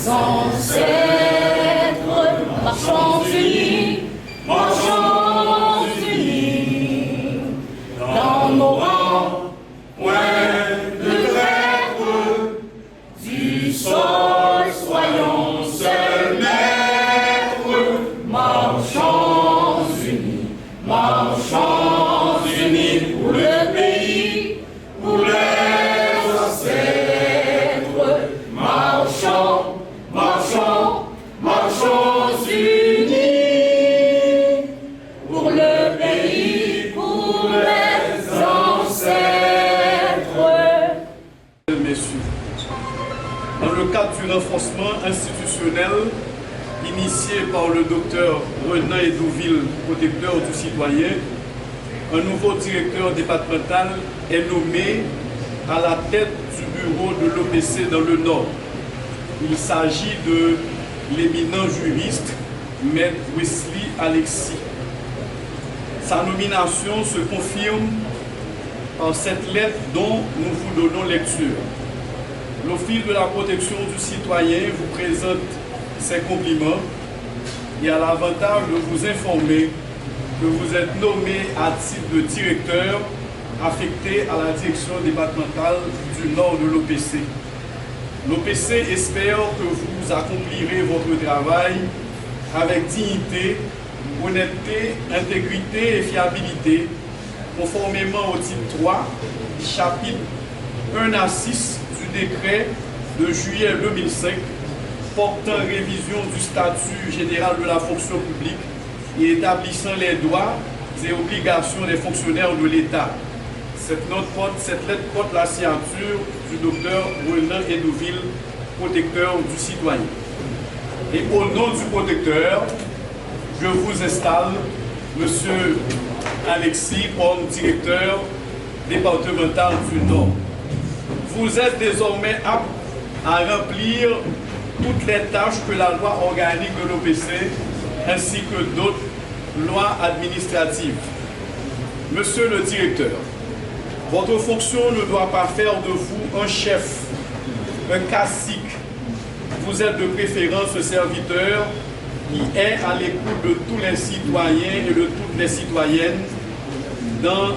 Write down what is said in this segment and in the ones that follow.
ancêtres, marchons unis, dans nos rangs, point de grève, du sol soyons seuls maîtres, marchons unis pour le pays, pour les ancêtres, marchons unis pour le pays, pour les ancêtres. Messieurs, dans le cadre du renforcement institutionnel initié par le docteur Renan Edouville, protecteur du citoyen, un nouveau directeur départemental est nommé à la tête du bureau de l'OPC dans le Nord. Il s'agit de l'éminent juriste, Maître Wesley Alexis. Sa nomination se confirme par cette lettre dont nous vous donnons lecture. L'Office de la protection du citoyen vous présente ses compliments et a l'avantage de vous informer que vous êtes nommé à titre de directeur affecté à la direction départementale du Nord de l'OPC. L'OPC espère que vous accomplirez votre travail avec dignité, honnêteté, intégrité et fiabilité, conformément au titre 3, chapitre 1 à 6 du décret de juillet 2005 portant révision du statut général de la fonction publique et établissant les droits et obligations des fonctionnaires de l'État. Cette lettre porte la signature du docteur Renan Edouville, protecteur du citoyen. Et au nom du protecteur, je vous installe M. Alexis comme directeur départemental du Nord. Vous êtes désormais apte à remplir toutes les tâches que la loi organique de l'OPC ainsi que d'autres lois administratives. Monsieur le directeur, votre fonction ne doit pas faire de vous un chef, un cacique. Vous êtes de préférence un serviteur qui est à l'écoute de tous les citoyens et de toutes les citoyennes dans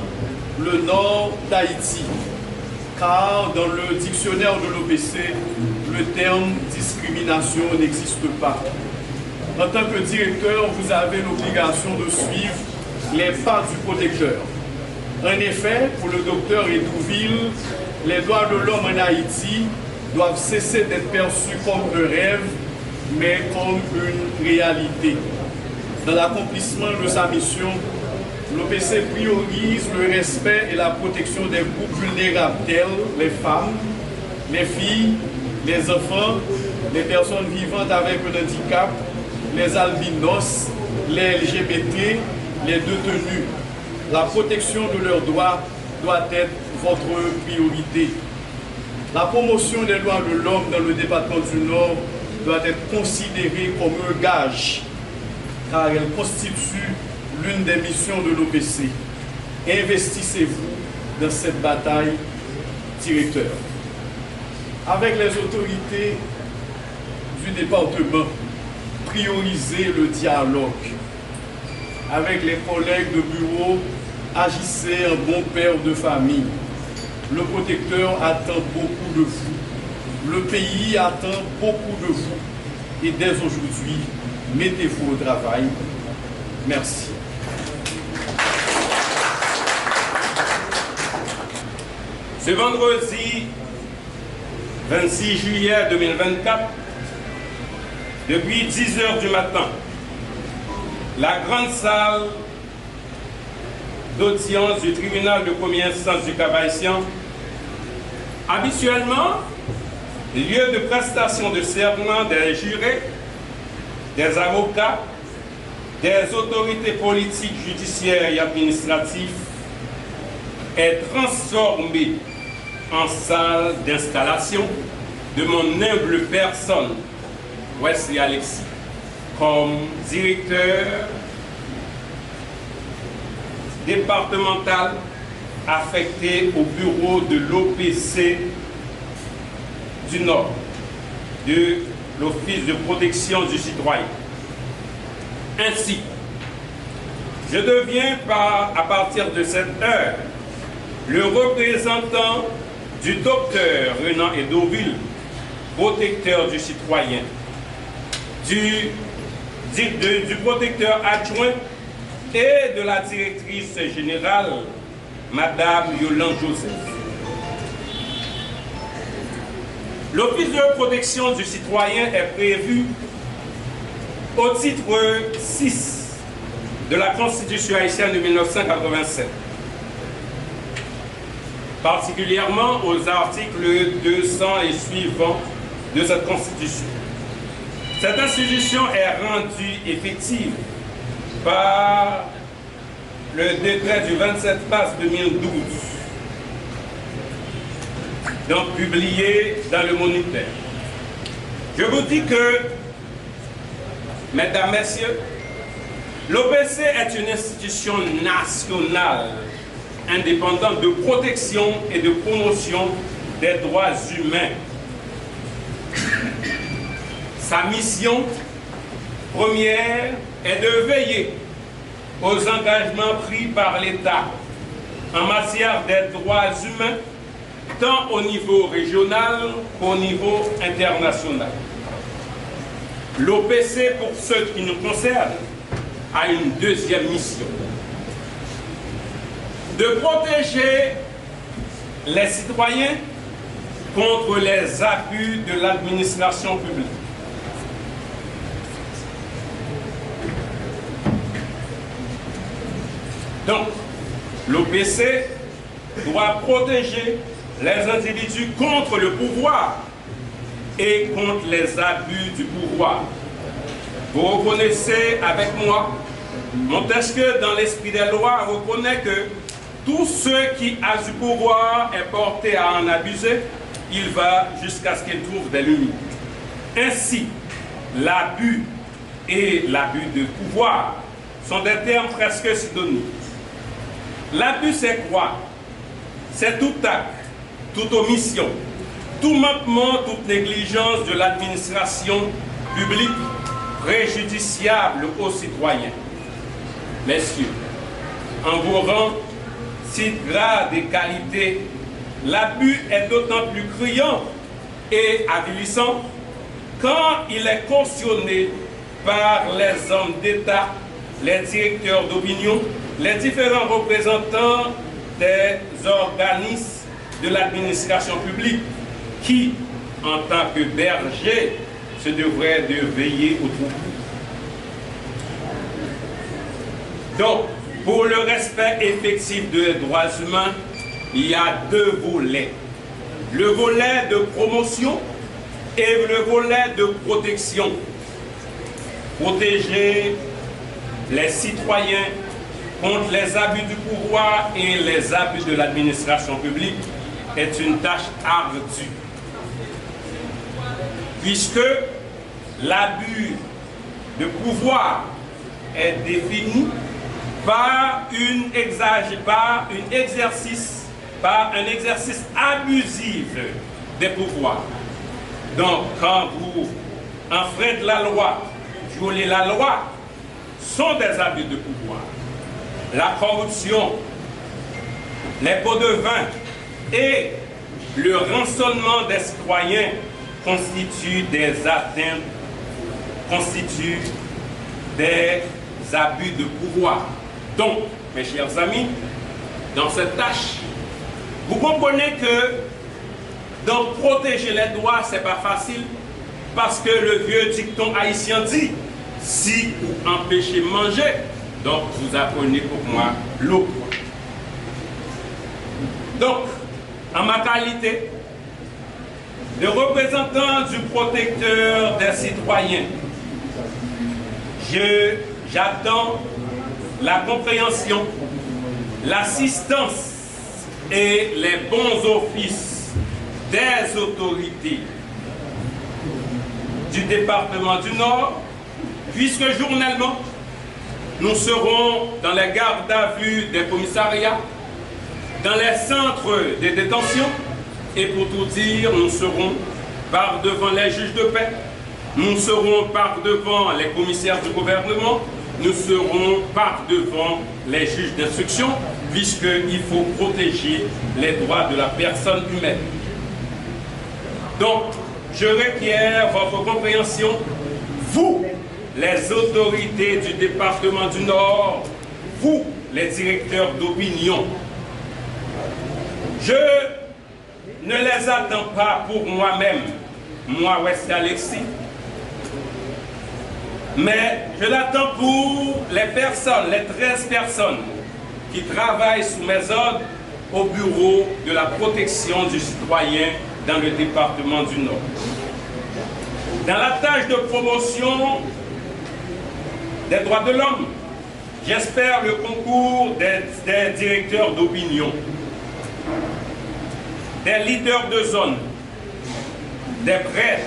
le nord d'Haïti. Car dans le dictionnaire de l'OPC, le terme discrimination n'existe pas. En tant que directeur, vous avez l'obligation de suivre les pas du protecteur. En effet, pour le docteur Edouville, les droits de l'homme en Haïti doivent cesser d'être perçus comme un rêve, mais comme une réalité. Dans l'accomplissement de sa mission, l'OPC priorise le respect et la protection des groupes vulnérables tels les femmes, les filles, les enfants, les personnes vivantes avec un handicap, les albinos, les LGBT, les détenus. La protection de leurs droits doit être votre priorité. La promotion des droits de l'homme dans le département du Nord doit être considérée comme un gage, car elle constitue l'une des missions de l'OPC. Investissez-vous dans cette bataille, directeur. Avec les autorités du département, priorisez le dialogue. Avec les collègues de bureau, agissez en bon père de famille. Le protecteur attend beaucoup de vous. Le pays attend beaucoup de vous. Et dès aujourd'hui, mettez-vous au travail. Merci. Ce vendredi 26 juillet 2024, depuis 10 h du matin, la grande salle d'audience du tribunal de première instance du Cap-Haïtien, habituellement lieu de prestation de serment des jurés, des avocats, des autorités politiques, judiciaires et administratives, est transformé en salle d'installation de mon humble personne, Wesley Alexis, comme directeur départemental affecté au bureau de l'OPC du Nord, de l'Office de protection du citoyen. Ainsi, je deviens à partir de cette heure le représentant du docteur Renan Edoville, protecteur du citoyen, du protecteur adjoint et de la directrice générale, Madame Yolande Joseph. L'Office de protection du citoyen est prévu au titre 6 de la Constitution haïtienne de 1987, particulièrement aux articles 200 et suivants de cette Constitution. Cette institution est rendue effective par le décret du 27 mars 2012, donc publié dans le Moniteur. Je vous dis que, mesdames, messieurs, l'OPC est une institution nationale indépendante de protection et de promotion des droits humains. Sa mission première est de veiller aux engagements pris par l'État en matière des droits humains, tant au niveau régional qu'au niveau international. L'OPC, pour ce qui nous concerne, a une deuxième mission: de protéger les citoyens contre les abus de l'administration publique. Donc, l'OPC doit protéger les individus contre le pouvoir et contre les abus du pouvoir. Vous reconnaissez avec moi, Montesquieu, dans l'esprit des lois, reconnaît que tout ce qui a du pouvoir est porté à en abuser, il va jusqu'à ce qu'il trouve des limites. Ainsi, l'abus et l'abus de pouvoir sont des termes presque synonymes. L'abus, c'est quoi? C'est tout acte, toute omission, tout manquement, toute négligence de l'administration publique préjudiciable aux citoyens. Messieurs, en vos rangs, titres, grades et qualités, l'abus est d'autant plus criant et avilissant quand il est cautionné par les hommes d'État, les directeurs d'opinion, les différents représentants des organismes de l'administration publique qui, en tant que bergers, se devraient de veiller au troupeau. Donc, pour le respect effectif des droits humains, il y a deux volets. Le volet de promotion et le volet de protection. Protéger les citoyens contre les abus du pouvoir et les abus de l'administration publique est une tâche ardue. Puisque l'abus de pouvoir est défini par un exercice abusif des pouvoirs. Donc, quand vous enfreintez la loi, violez la loi, sont des abus de pouvoir. La corruption, les pots de vin et le rançonnement des citoyens constituent des atteintes, constituent des abus de pouvoir. Donc, mes chers amis, dans cette tâche, vous comprenez que donc, protéger les droits, ce n'est pas facile, parce que le vieux dicton haïtien dit « si vous empêchez manger », donc vous apprenez pour moi l'eau. Donc, en ma qualité de représentant du protecteur des citoyens, j'attends la compréhension, l'assistance et les bons offices des autorités du département du Nord, puisque journellement, nous serons dans les gardes à vue des commissariats, dans les centres de détention, et pour tout dire, nous serons par devant les juges de paix, Nous serons par devant les commissaires du gouvernement, nous serons par devant les juges d'instruction, puisqu'il faut protéger les droits de la personne humaine. Donc, je requiers votre compréhension, vous, les autorités du département du Nord, vous, les directeurs d'opinion. Je ne les attends pas pour moi-même, moi, Wesley Alexis, mais je l'attends pour les personnes, les 13 personnes qui travaillent sous mes ordres au bureau de la protection du citoyen dans le département du Nord. Dans la tâche de promotion des droits de l'homme, j'espère le concours des directeurs d'opinion, des leaders de zone, des prêtres,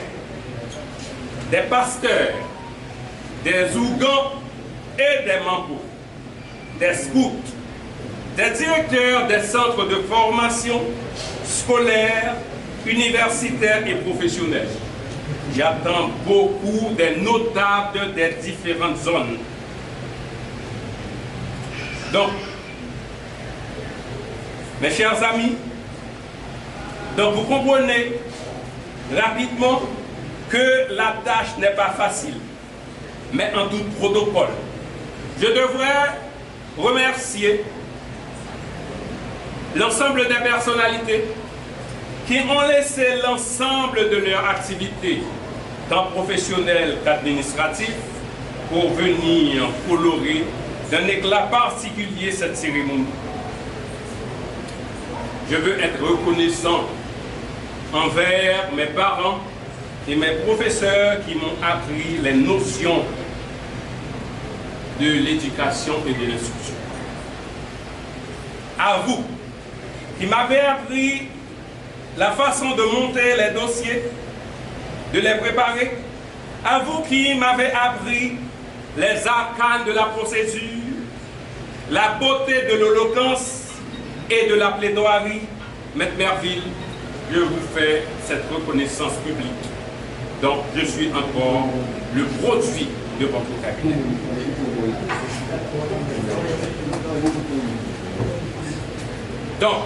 des pasteurs, des ougans et des mambos, des scouts, des directeurs des centres de formation scolaire, universitaires et professionnels. J'attends beaucoup des notables des différentes zones. Donc, mes chers amis, donc vous comprenez rapidement que la tâche n'est pas facile, mais en tout protocole. Je devrais remercier l'ensemble des personnalités qui ont laissé l'ensemble de leur activité, tant professionnelle qu'administrative, pour venir colorer d'un éclat particulier cette cérémonie. Je veux être reconnaissant envers mes parents et mes professeurs qui m'ont appris les notions de l'éducation et de l'instruction. À vous, qui m'avez appris la façon de monter les dossiers, de les préparer, à vous qui m'avez appris les arcanes de la procédure, la beauté de l'éloquence et de la plaidoirie, Maître Merville, je vous fais cette reconnaissance publique. Donc, je suis encore le produit de votre cabinet. Donc,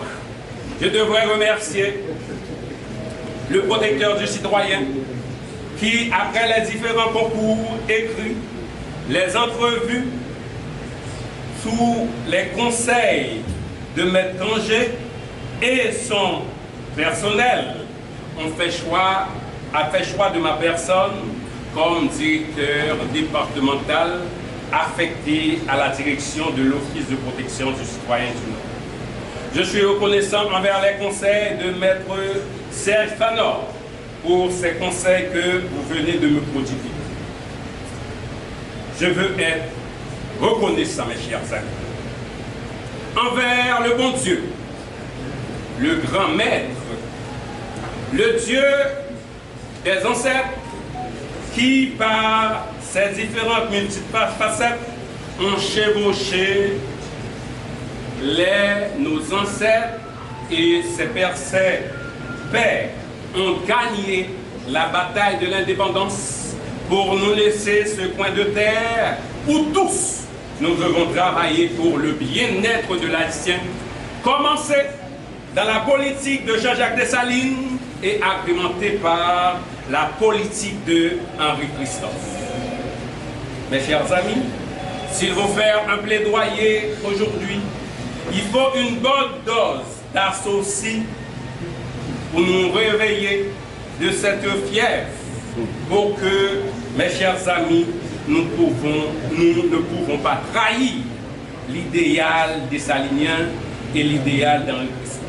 je devrais remercier le protecteur du citoyen qui, après les différents concours écrits, les entrevues, sous les conseils de Maître Tanger et son personnel, a fait choix de ma personne comme directeur départemental affecté à la direction de l'Office de protection du citoyen du Nord. Je suis reconnaissant envers les conseils de Maître Serge Fanor pour ces conseils que vous venez de me prodiguer. Je veux être reconnaissant, mes chers amis, envers le bon Dieu, le grand maître, le Dieu des ancêtres qui, par ses différentes multiples facettes, ont chevauché nos ancêtres et ses pères ont gagné la bataille de l'indépendance pour nous laisser ce coin de terre où tous nous devons travailler pour le bien-être de l'Haïtien, commencer dans la politique de Jean-Jacques Dessalines et agrémenté par la politique de Henri Christophe. Mes chers amis, s'il faut faire un plaidoyer aujourd'hui, il faut une bonne dose d'associés pour nous réveiller de cette fièvre pour que, mes chers amis, nous ne pouvons pas trahir l'idéal dessalinien et l'idéal d'Henri Christophe.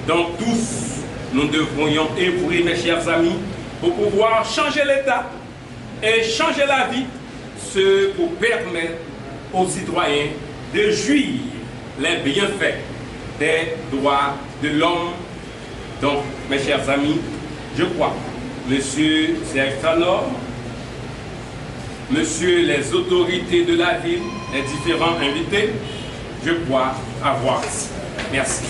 Donc tous, nous devrions œuvrer, mes chers amis, pour pouvoir changer l'État et changer la vie, ce pour permettre aux citoyens de jouir les bienfaits des droits de l'homme. Donc, mes chers amis, je crois, Monsieur Serge Fanor, Monsieur les autorités de la ville, les différents invités, je crois avoir. Merci.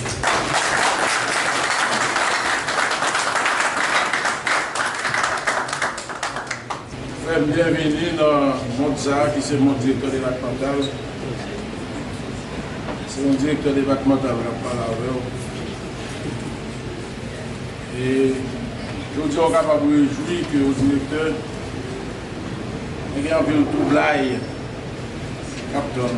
Bienvenue dans Monza, qui c'est mon directeur départemental. C'est mon directeur départemental qui parle avec vous. Et je dis qu'on est capable de réjouir que le directeur ait un peu de troublage. Captain.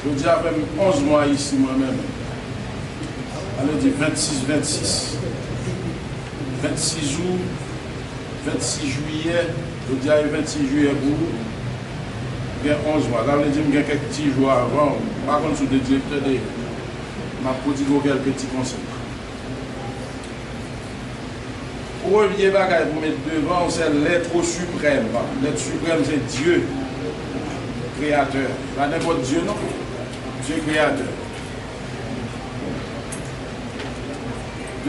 Je dis après 11 mois ici moi-même. On dit 26. 26 jours. 26 juillet, je dis 26 juillet pour il y a 11 mois. Là, je dis qu'il y a quelques petits jours avant. Par contre, je suis le directeur de ma prodigué quelques petits conseils. Premier bagage pour mettre devant, c'est l'être suprême. L'être suprême, c'est Dieu, créateur. Pas n'importe Dieu, non. Dieu créateur.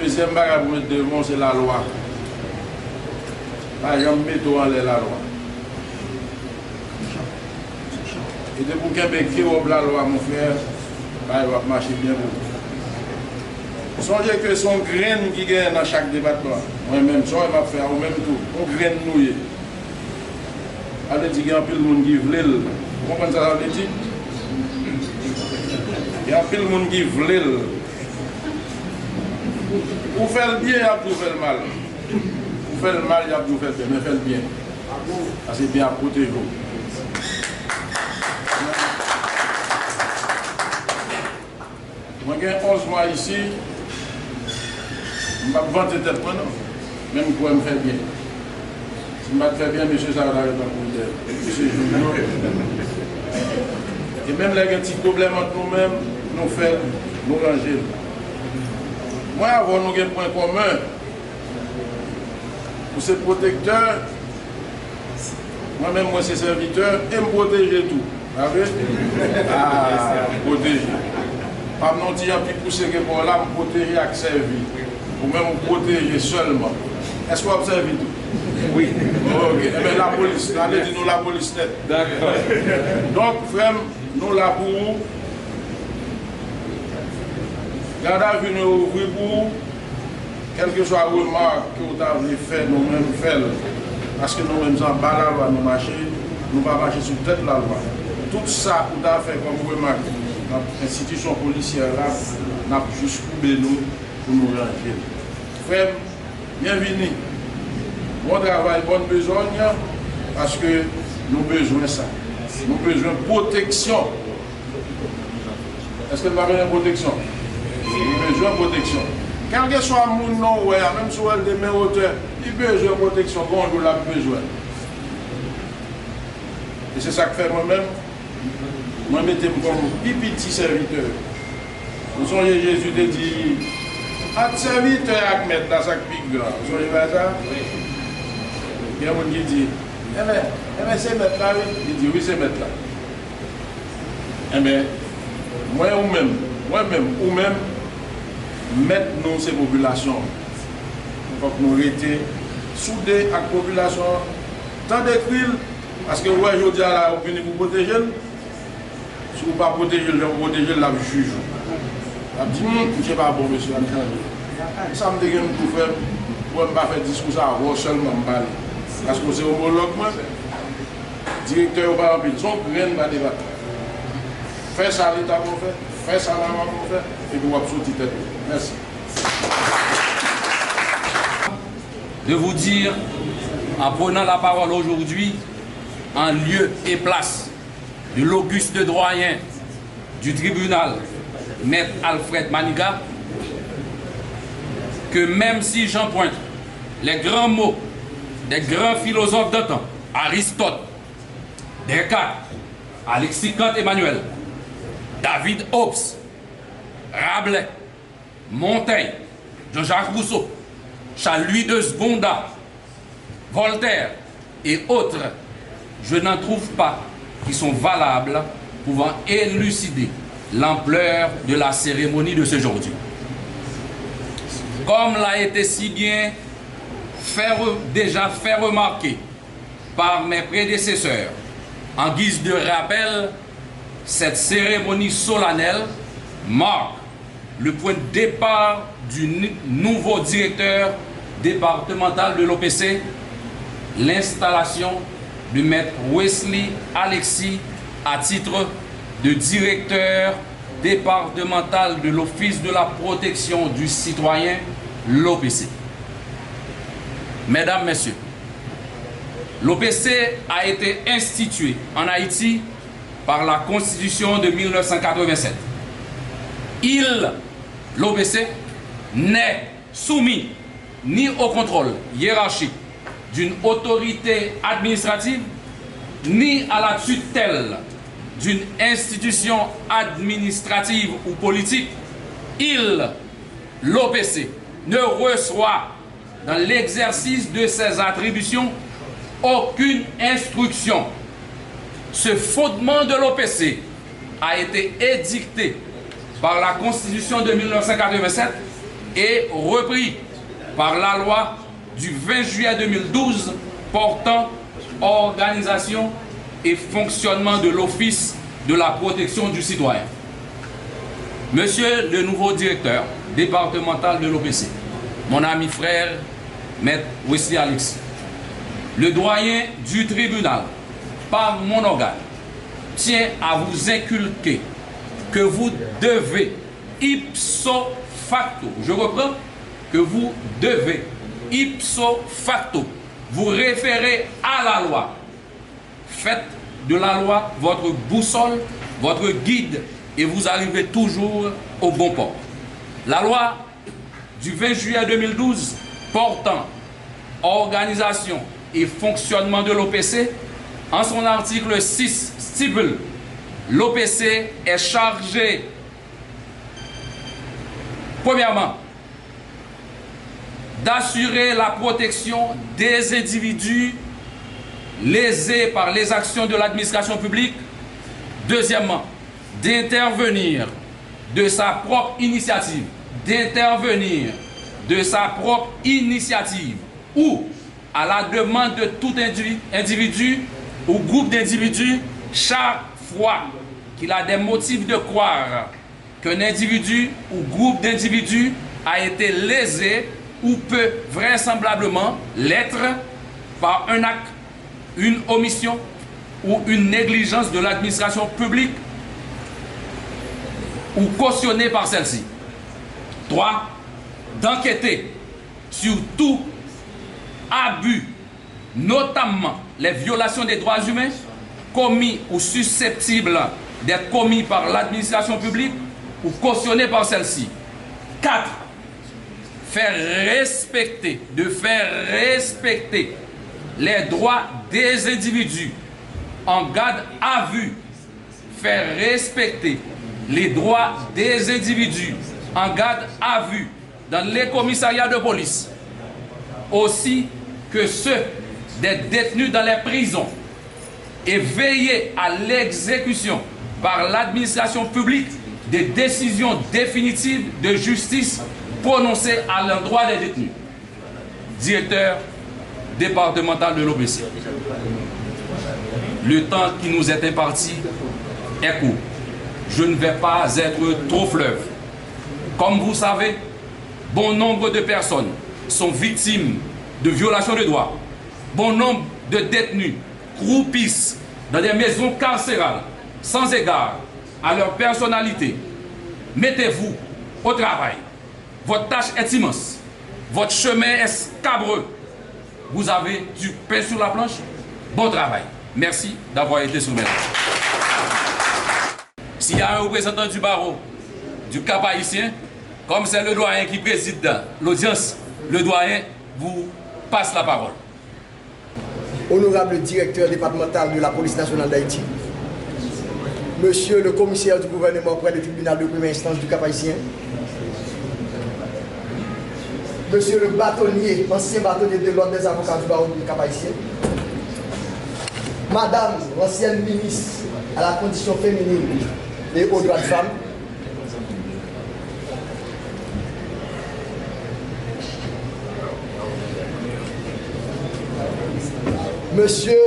Deuxième bagage pour mettre devant, c'est la loi. Par exemple, mettons en l'air la loi. Et de pour qu'il y ait la loi, mon frère, il va marcher bien pour vous. Songez que son grain qui gagne dans chaque département, moi-même, ça va faire au même tout, on graine nouille. Allez dire qu'il y a un peu de monde qui veut. Vous comprenez ça, ça veut dire? Il y a un peu de monde qui veut. Pour faire le bien, il y a pour faire le mal. Pour faire le mal, il y a pour faire le bien, mais faire le bien. C'est bien à protéger. Moi, j'ai 11 mois ici. Je ne vais pas vanter tête maintenant, même pour me faire bien. Si je me fais bien, monsieur, ça va arrêter pour dire. Et même là, il y a un petit problème entre nous-mêmes, nous faisons, nous ranger. Moi, avant, nous avons un point commun. Pour ces protecteurs, moi-même, moi, c'est serviteur, et me protéger tout. Vous savez? Protéger. Pas non dire puis pousser que pour là, me protéger avec servir. Ou même me protéger seulement. Est-ce que vous observez tout? Oui. Ok. Eh bien, la police, allez dire nous la police net. D'accord. Donc, frère, nous là pour vous. Gardez à venir ouvrir pour vous. Quelle que soit la remarque que vous avez fait, nous-mêmes faire. Parce que nous-mêmes en bas la loi, nous marcher, nous ne pas marcher sur tête la loi. Tout ça que vous avez fait comme remarque. L'institution policière là, n'a juste coupé nous pour nous ranger. Frère, bienvenue. Bon travail, bonne besogne, parce que nous avons besoin de ça. Nous avons besoin de protection. Est-ce que nous avons besoin de protection? Nous avons besoin de protection. Quel que soit mon nom, même si elle est de mes hauteurs, il a besoin de protection, bon, nous avons besoin. Et c'est ça que fait moi-même. Moi, je mettez comme petit serviteur. Vous savez, Jésus te dit, un serviteur à mettre dans sa pique grand. Vous savez ça? Oui. Il y a un qui dit, eh bien, c'est mettre là, oui. Il dit, oui, c'est mettre là. Eh bien, moi-même, mettre nous ces populations. Il faut que nous restions soudés avec la population. Tant d'écrire, parce que ouais, je dis à la opinion pour protéger. Si vous ne pas protéger, je vais protéger la juge. Je dis, je ne sais pas bon, monsieur, ça me dégaine tout faire pour ne pas faire discours à vous seulement. Parce que c'est homologue, directeur par exemple, son grain va débattre. Fais ça l'État qu'on fait, fais ça la maman qu'on fait, et puis vous avez sorti tête. Merci. De vous dire, en prenant la parole aujourd'hui, en lieu et place de l'auguste doyen du tribunal, Maître Alfred Maniga, que même si j'emprunte les grands mots des grands philosophes de temps, Aristote, Descartes, Alexis Kant Emmanuel, David Hobbes, Rabelais, Montaigne, Jean-Jacques Rousseau, Charles-Louis de Sgonda, Voltaire et autres, je n'en trouve pas qui sont valables pouvant élucider l'ampleur de la cérémonie de ce jour-ci. Comme l'a été si bien déjà fait remarquer par mes prédécesseurs, en guise de rappel, cette cérémonie solennelle marque le point de départ du nouveau directeur départemental de l'OPC, l'installation de Maître Wesley Alexis à titre de directeur départemental de l'Office de la protection du citoyen, l'OPC. Mesdames, Messieurs, l'OPC a été institué en Haïti par la Constitution de 1987. L'OPC, n'est soumis ni au contrôle hiérarchique d'une autorité administrative, ni à la tutelle d'une institution administrative ou politique. L'OPC, ne reçoit dans l'exercice de ses attributions aucune instruction. Ce fondement de l'OPC a été édicté par la Constitution de 1987 et repris par la loi du 20 juillet 2012 portant organisation et fonctionnement de l'Office de la protection du citoyen. Monsieur le nouveau directeur départemental de l'OPC, mon ami frère, Maître Wesley Alexis, le doyen du tribunal, par mon organe, tient à vous inculquer que vous devez ipso facto, je reprends, que vous devez ipso facto vous référer à la loi. Faites de la loi votre boussole, votre guide, et vous arrivez toujours au bon port. La loi du 20 juillet 2012 portant organisation et fonctionnement de l'OPC, en son article 6 stipule: l'OPC est chargé, premièrement, d'assurer la protection des individus lésés par les actions de l'administration publique. Deuxièmement, d'intervenir de sa propre initiative, ou à la demande de tout individu ou groupe d'individus chaque fois qu'il a des motifs de croire qu'un individu ou groupe d'individus a été lésé ou peut vraisemblablement l'être par un acte, une omission ou une négligence de l'administration publique ou cautionnée par celle-ci. 3. D'enquêter sur tout abus, notamment les violations des droits humains commis ou susceptibles d'être commis par l'administration publique ou cautionnés par celle-ci. 4. De faire respecter les droits des individus en garde à vue. Faire respecter les droits des individus en garde à vue dans les commissariats de police, aussi que ceux des détenus dans les prisons, et veiller à l'exécution par l'administration publique des décisions définitives de justice prononcées à l'endroit des détenus. Directeur départemental de l'OPC. Le temps qui nous est imparti est court. Je ne vais pas être trop fleuve. Comme vous savez, bon nombre de personnes sont victimes de violations de droits. Bon nombre de détenus croupissent dans des maisons carcérales sans égard à leur personnalité. Mettez-vous au travail. Votre tâche est immense. Votre chemin est scabreux. Vous avez du pain sur la planche. Bon travail. Merci d'avoir été sur mes. S'il y a un représentant du barreau du Cap haïtien, comme c'est le doyen qui préside l'audience, le doyen vous passe la parole. Honorable directeur départemental de la police nationale d'Haïti, monsieur le commissaire du gouvernement auprès du tribunal de première instance du Cap haïtien, monsieur le bâtonnier, ancien bâtonnier de l'ordre des avocats du barreau du Cap haïtien, madame l'ancienne ministre à la condition féminine et aux droits de femme, monsieur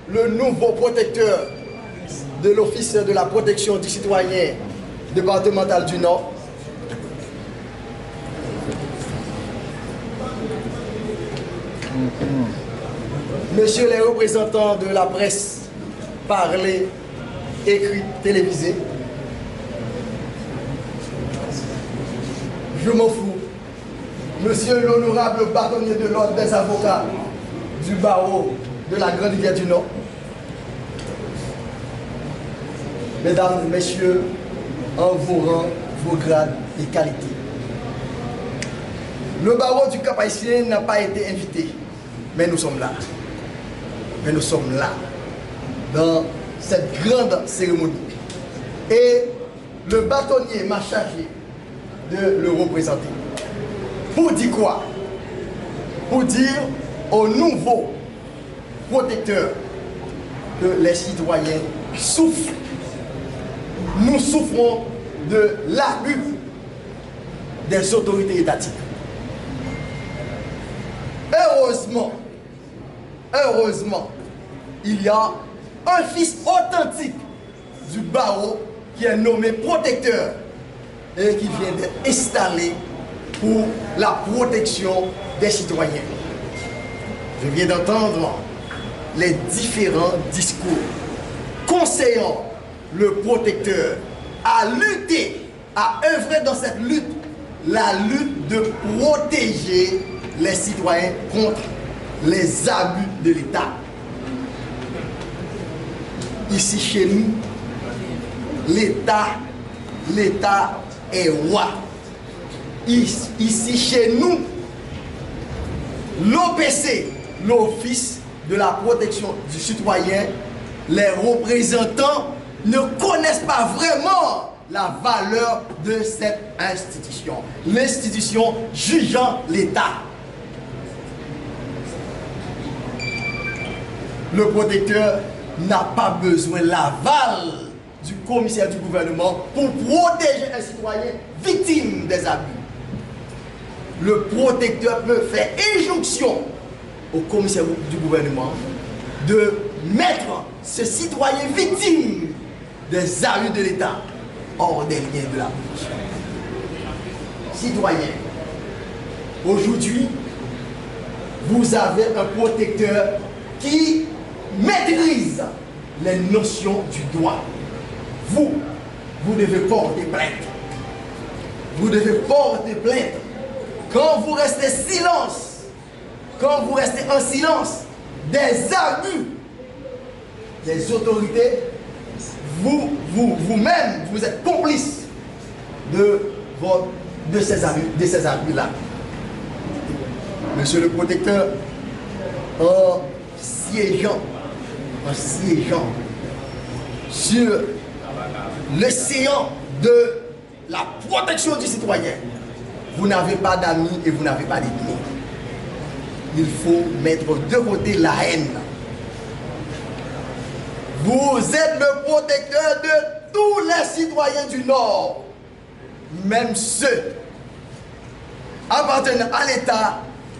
le nouveau protecteur de l'Office de la protection du citoyen départemental du Nord, Messieurs les représentants de la presse, parlée, écrite, télévisée, je m'en fous. Monsieur l'honorable bâtonnier de l'ordre des avocats du barreau de la Grande Rivière du Nord, mesdames, messieurs, en vos rangs, vos grades et qualités. Le barreau du Cap-Haïtien n'a pas été invité, mais nous sommes là. Mais nous sommes là, dans cette grande cérémonie. Et le bâtonnier m'a chargé de le représenter. Pour dire quoi? Pour dire aux nouveaux protecteurs que les citoyens souffrent. Nous souffrons de l'abus des autorités étatiques. Heureusement, il y a un fils authentique du barreau qui est nommé protecteur et qui vient d'être installé pour la protection des citoyens. Je viens d'entendre les différents discours conseillant le protecteur à lutter, à œuvrer dans cette lutte, la lutte de protéger les citoyens contre les abus de l'État. Ici chez nous, l'État est roi. Ici chez nous, l'OPC, l'Office de la protection du citoyen, les représentants ne connaissent pas vraiment la valeur de cette institution. L'institution jugeant l'État. Le protecteur n'a pas besoin de l'aval du commissaire du gouvernement pour protéger un citoyen victime des abus. Le protecteur peut faire injonction au commissaire du gouvernement de mettre ce citoyen victime des abus de l'État hors des liens de la police. Citoyens, aujourd'hui, vous avez un protecteur qui maîtrise les notions du droit. Vous devez porter plainte. Vous devez porter plainte. Quand vous restez en silence des abus des autorités, vous-même, vous êtes complice de ces abus-là. Monsieur le protecteur, en siégeant sur le séant de la protection du citoyen, vous n'avez pas d'amis et vous n'avez pas d'ennemis. Il faut mettre de côté la haine. Vous êtes le protecteur de tous les citoyens du Nord, même ceux appartenant à l'État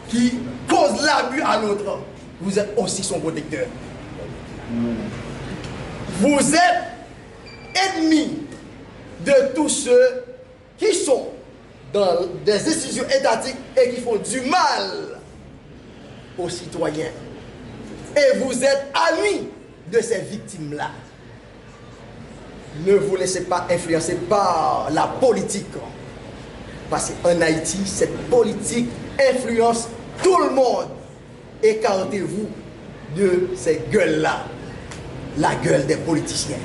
qui causent l'abus à l'autre. Vous êtes aussi son protecteur. Vous êtes ennemi de tous ceux qui sont dans des institutions étatiques et qui font du mal aux citoyens. Et vous êtes amis de ces victimes-là. Ne vous laissez pas influencer par la politique. Parce qu'en Haïti, cette politique influence tout le monde. Écartez-vous de ces gueules-là. La gueule des politiciens.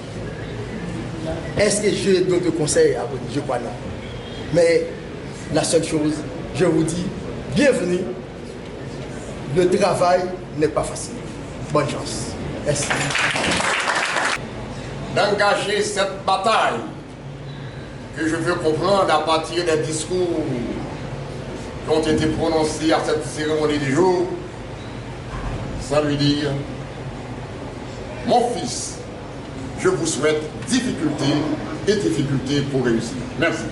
Est-ce que j'ai d'autres conseils à vous dire? Je crois non. Mais la seule chose, je vous dis, bienvenue. Le travail n'est pas facile. Bonne chance. Merci. D'engager cette bataille que je veux comprendre à partir des discours qui ont été prononcés à cette cérémonie du jour, sans lui dire: mon fils, je vous souhaite difficulté pour réussir. Merci.